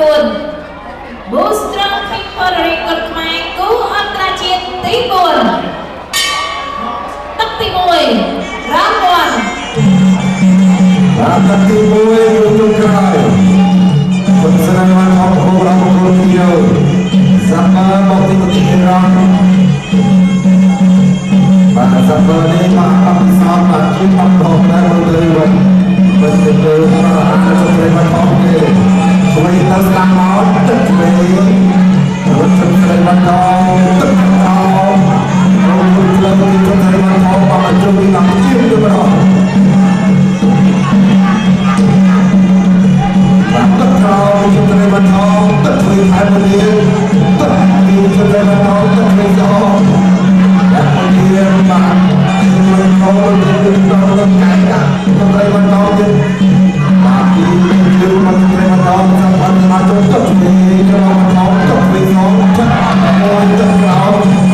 4 Booster Keeper Record ខ្មែរគូអន្តរជាតិទី 4 ទឹកទី 1 រង្វាន់ទឹកទី 1 ចុងក្រោយគុណស្រីបានអបអររបស់គុណយោសាប់មកទីប្រទេសអ៊ីរ៉ង់បាទសាប់នេះមកអបិសោតបាទជាអបអរដែរមកទៅវិញមិនទៅអានចុងក្រោយមកផងទេជួយទៅស្ដាប់មកទឹកឆ្វេងរត់ចុងក្រោយមកដល់ទឹកដល់រត់លើទីចុងក្រោយមកផងមកជួយដល់ជាទៅម្ដងទឹកក្រោយជំនឿមិនថងទឹកធ្វើខែមួយទៀតទឹកពីជំនឿមិនថងទឹកធ្វើល្អតែមួយទៀតបានមិនខំទៅដល់ដល់កាយកាជំនឿមិនថងទៀតបាទពីជំនឿមិនថងសម្បត្តិមកចូលទឹកពីជំនឿមិនថងទឹកធ្វើល្អទឹកមួយទឹកក្រោយ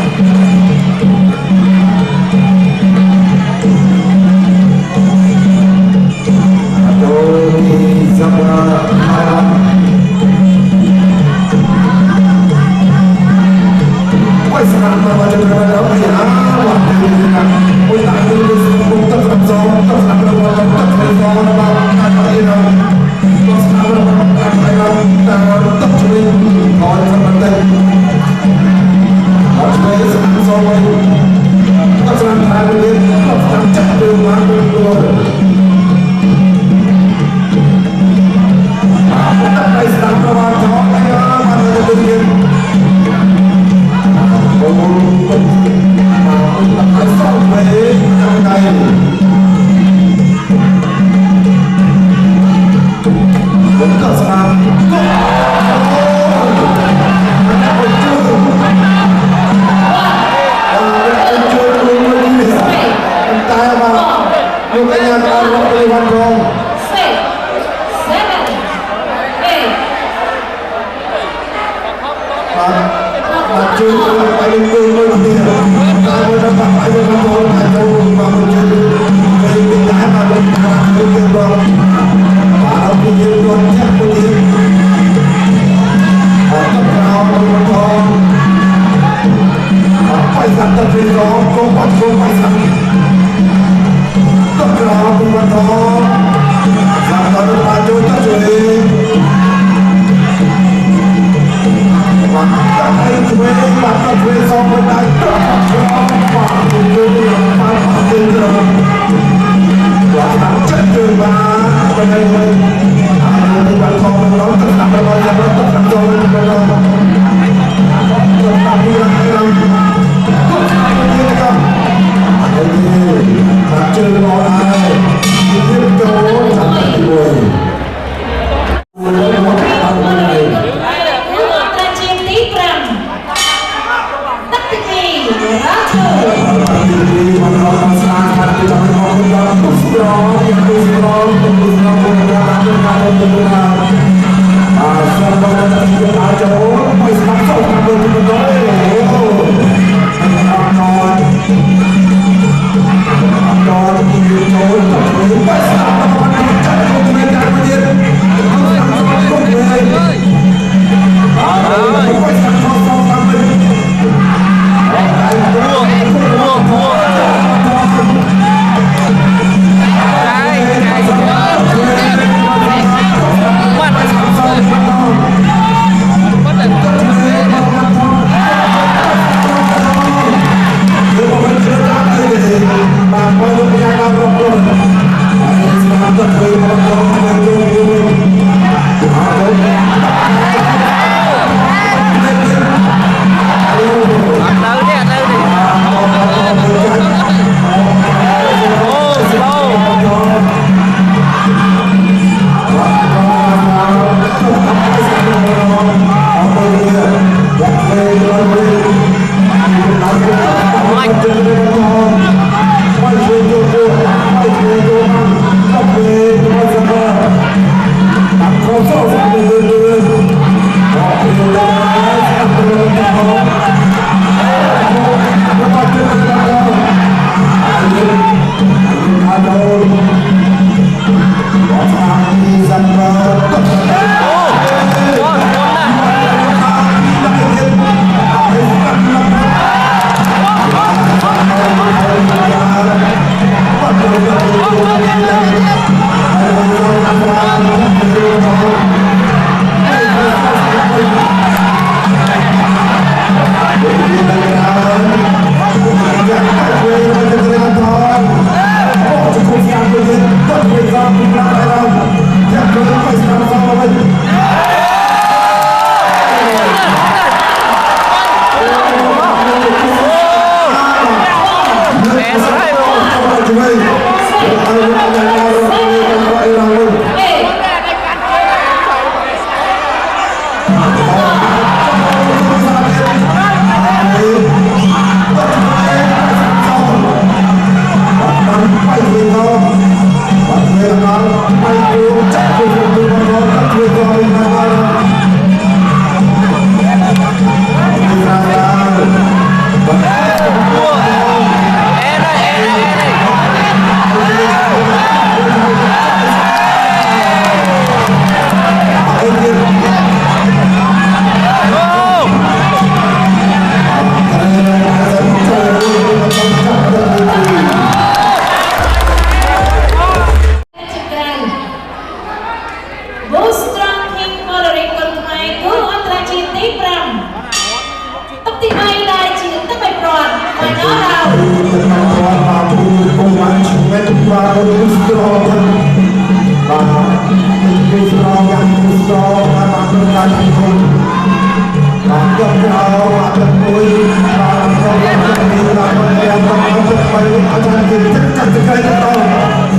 ไปอาจารย์กินจักจักไกลกันต่อ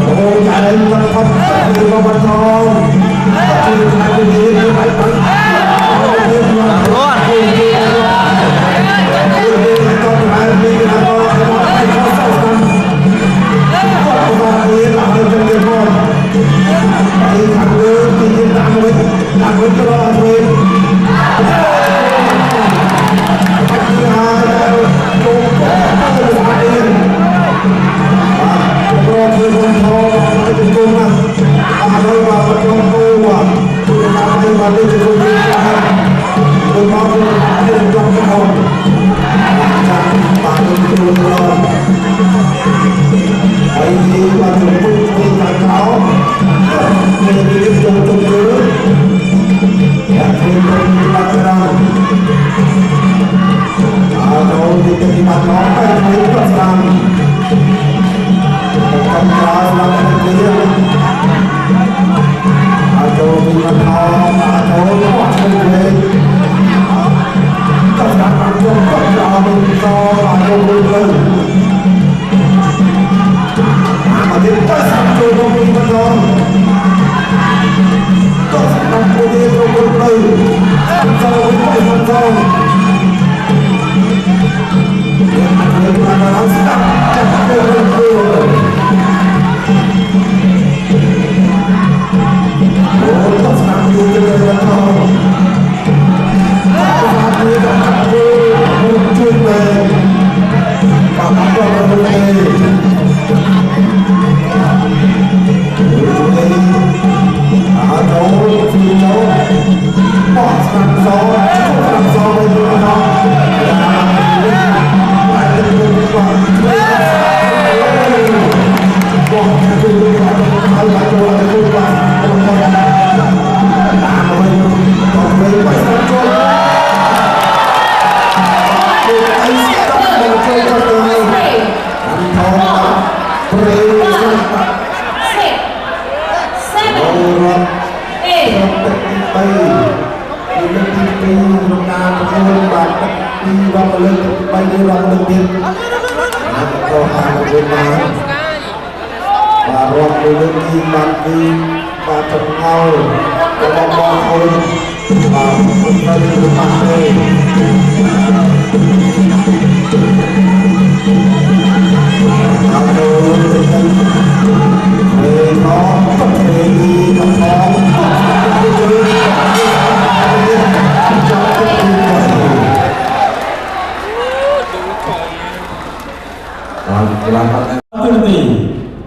โอ้ยอะไรมันพับเป็นระบัดทองที่ทำดีไปไปเรื่องมาล้วนต้องหาดีนะก็ให้เขาเศร้ากันก็ต้องเรียนหลังจะเรียนก่อนไอ้ขังเรื่องที่ยินดังไว้ตลอดเลย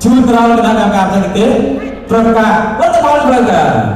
Cuma terlalu dengan angka kita, perangkat, betul betul